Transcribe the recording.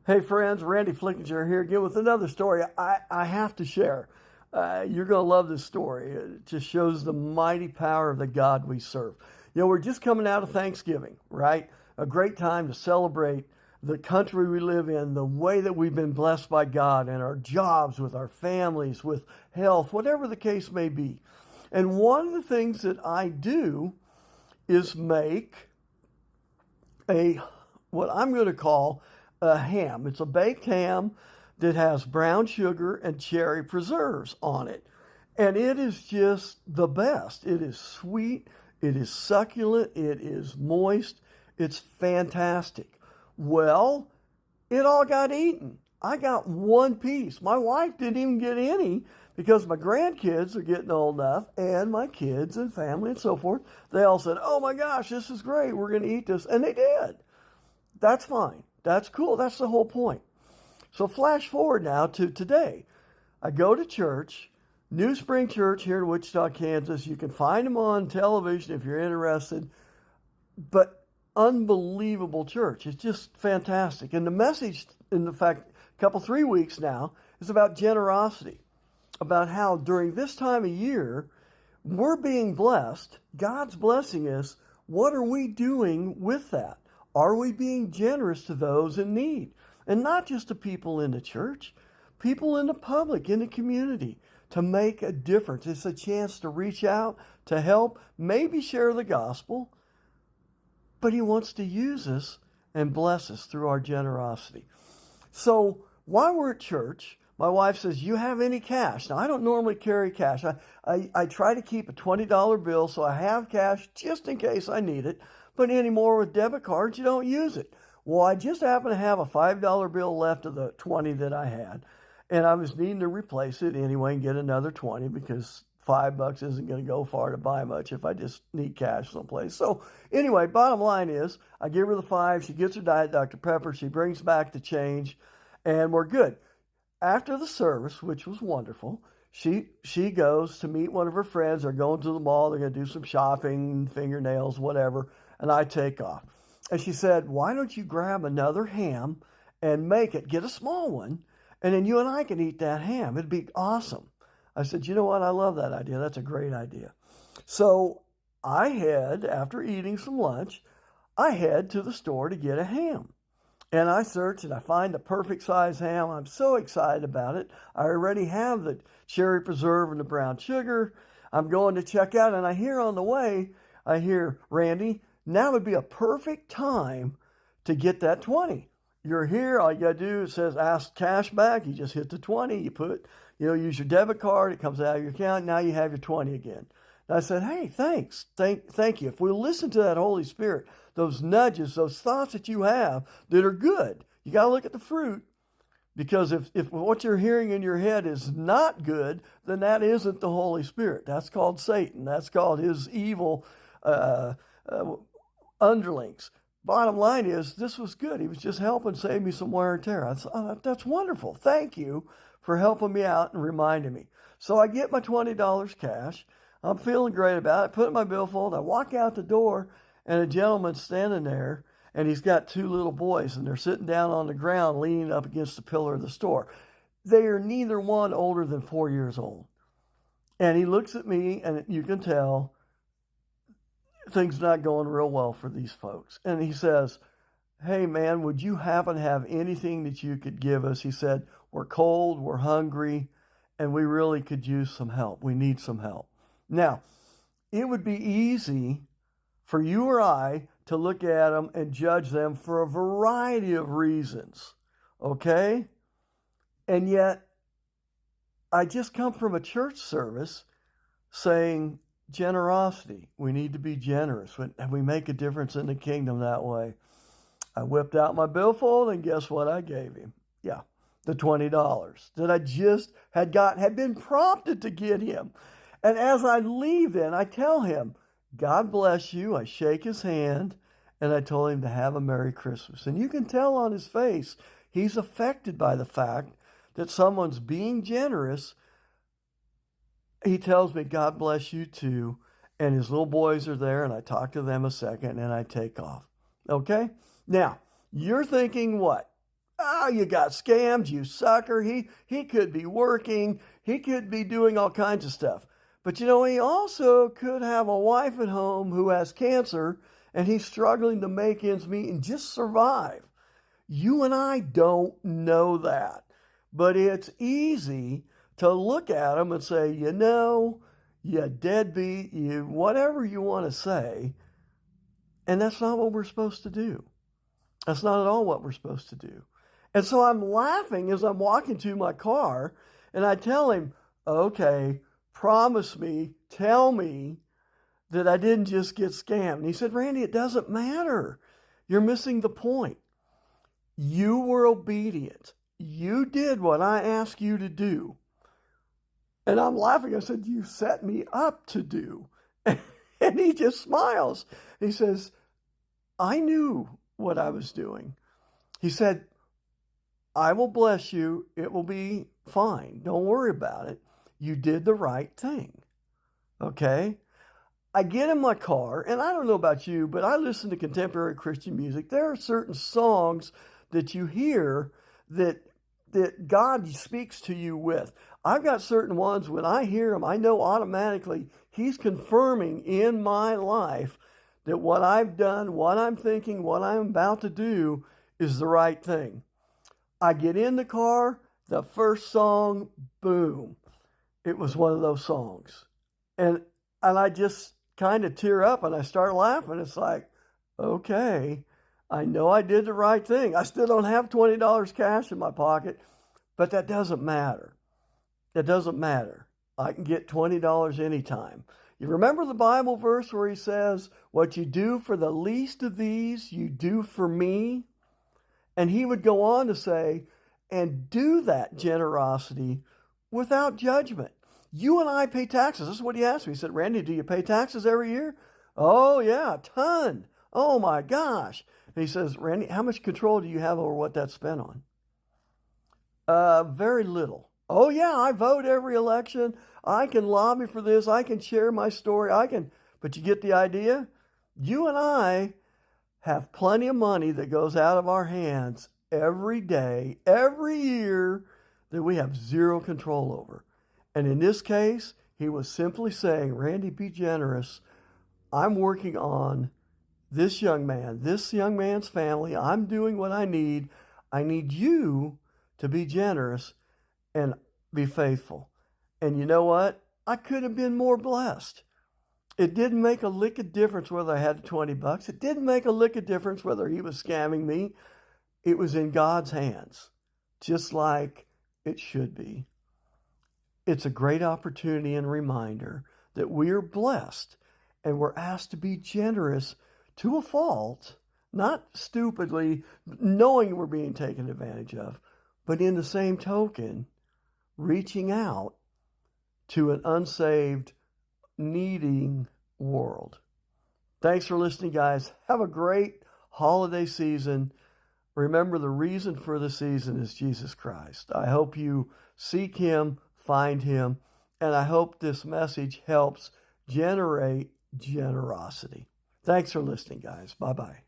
Hey friends, Randy Flickinger here again with another story I have to share. You're going to love this story. It just shows the mighty power of the God we serve. We're just coming out of Thanksgiving, right? A great time to celebrate the country we live in, the way that we've been blessed by God and our jobs, with our families, with health, whatever the case may be. And one of the things that I do is make a what I'm going to call a ham. It's a baked ham that has brown sugar and cherry preserves on it. And it is just the best. It is sweet, it is succulent, it is moist, it's fantastic. Well, it all got eaten. I got one piece. My wife didn't even get any because my grandkids are getting old enough, and my kids and family and so forth. They all said, "Oh my gosh, this is great. We're going to eat this." And they did. That's fine. That's cool. That's the whole point. So flash forward now to today. I go to church, New Spring Church here in Wichita, Kansas. You can find them on television if you're interested. But unbelievable church. It's just fantastic. And the message, in fact, a couple, 3 weeks now, is about generosity, about how during this time of year, we're being blessed. God's blessing us. What are we doing with that? Are we being generous to those in need? And not just to people in the church, people in the public, in the community, to make a difference. It's a chance to reach out, to help, maybe share the gospel, but He wants to use us and bless us through our generosity. So while we're at church, my wife says, "You have any cash?" Now, I don't normally carry cash. I try to keep a $20 bill, so I have cash just in case I need it. But anymore with debit cards, you don't use it. Well, I just happen to have a $5 bill left of the 20 that I had, and I was needing to replace it anyway and get another 20 because $5 isn't going to go far to buy much if I just need cash someplace. So anyway, bottom line is, I give her the 5, she gets her Diet Dr. Pepper, she brings back the change, and we're good. After the service, which was wonderful, she goes to meet one of her friends. They're going to the mall. They're going to do some shopping, fingernails, whatever. And I take off. And she said, "Why don't you grab another ham and make it, get a small one, and then you and I can eat that ham. It'd be awesome." I said, "You know what? I love that idea. That's a great idea." So I head, after eating some lunch, I head to the store to get a ham. And I search and I find the perfect size ham. I'm so excited about it. I already have the cherry preserve and the brown sugar. I'm going to check out, and I hear on the way, "Randy, now would be a perfect time to get that 20. You're here, all you got to do, it says ask cash back. You just hit the 20, use your debit card, it comes out of your account, now you have your 20 again." And I said, "Hey, thanks. Thank you." If we listen to that Holy Spirit, those nudges, those thoughts that you have that are good, you got to look at the fruit. Because if what you're hearing in your head is not good, then that isn't the Holy Spirit. That's called Satan. That's called his evil uh, underlings. Bottom line is, this was good. He was just helping save me some wear and tear. I thought, "Oh, that's wonderful. Thank you for helping me out and reminding me." So I get my $20 cash. I'm feeling great about it. I put it in my billfold. I walk out the door, and a gentleman's standing there, and he's got 2 little boys, and they're sitting down on the ground leaning up against the pillar of the store. They are neither one older than 4 years old. And he looks at me, and you can tell things not going real well for these folks. And he says, "Hey, man, would you happen to have anything that you could give us?" He said, "We're cold, we're hungry, and we really could use some help. We need some help." Now, it would be easy for you or I to look at them and judge them for a variety of reasons, okay? And yet, I just come from a church service saying generosity. We need to be generous. We make a difference in the kingdom that way. I whipped out my billfold, and guess what I gave him? Yeah, the $20 that I just had been prompted to get him. And as I leave then, I tell him, "God bless you." I shake his hand, and I told him to have a Merry Christmas. And you can tell on his face, he's affected by the fact that someone's being generous. He tells me, "God bless you too." And his little boys are there, and I talk to them a second, and I take off. Okay? Now, you're thinking what? Oh, you got scammed, you sucker. He could be working. He could be doing all kinds of stuff. But you know, he also could have a wife at home who has cancer and he's struggling to make ends meet and just survive. You and I don't know that. But it's easy to look at him and say, you know, you deadbeat, you whatever you want to say. And that's not what we're supposed to do. That's not at all what we're supposed to do. And so I'm laughing as I'm walking to my car, and I tell him, okay, promise me, tell me that I didn't just get scammed. And he said, Randy, it doesn't matter. You're missing the point. You were obedient. You did what I asked you to do. And I'm laughing. I said, you set me up to do. And he just smiles. He says, I knew what I was doing. He said, I will bless you. It will be fine. Don't worry about it. You did the right thing. Okay? I get in my car, and I don't know about you, but I listen to contemporary Christian music. There are certain songs that you hear that God speaks to you with. I've got certain ones, when I hear them, I know automatically He's confirming in my life that what I've done, what I'm thinking, what I'm about to do is the right thing. I get in the car, the first song, boom. It was one of those songs. And I just kind of tear up and I start laughing. It's like, okay, I know I did the right thing. I still don't have $20 cash in my pocket, but that doesn't matter. It doesn't matter. I can get $20 anytime. You remember the Bible verse where he says, what you do for the least of these, you do for me? And he would go on to say, and do that generosity without judgment. You and I pay taxes. This is what he asked me. He said, Randy, do you pay taxes every year? Oh, yeah, a ton. Oh, my gosh. And he says, Randy, how much control do you have over what that's spent on? Very little. Oh, yeah, I vote every election. I can lobby for this. I can share my story. But you get the idea? You and I have plenty of money that goes out of our hands every day, every year, that we have zero control over. And in this case, he was simply saying, Randy, be generous. I'm working on this young man's family. I'm doing what I need. I need you to be generous and be faithful. And you know what? I could have been more blessed. It didn't make a lick of difference whether I had $20. It didn't make a lick of difference whether he was scamming me. It was in God's hands, just like it should be. It's a great opportunity and reminder that we are blessed and we're asked to be generous to a fault, not stupidly, knowing we're being taken advantage of, but in the same token, reaching out to an unsaved, needing world. Thanks for listening, guys. Have a great holiday season. Remember, the reason for the season is Jesus Christ. I hope you seek Him, find Him, and I hope this message helps generate generosity. Thanks for listening, guys. Bye-bye.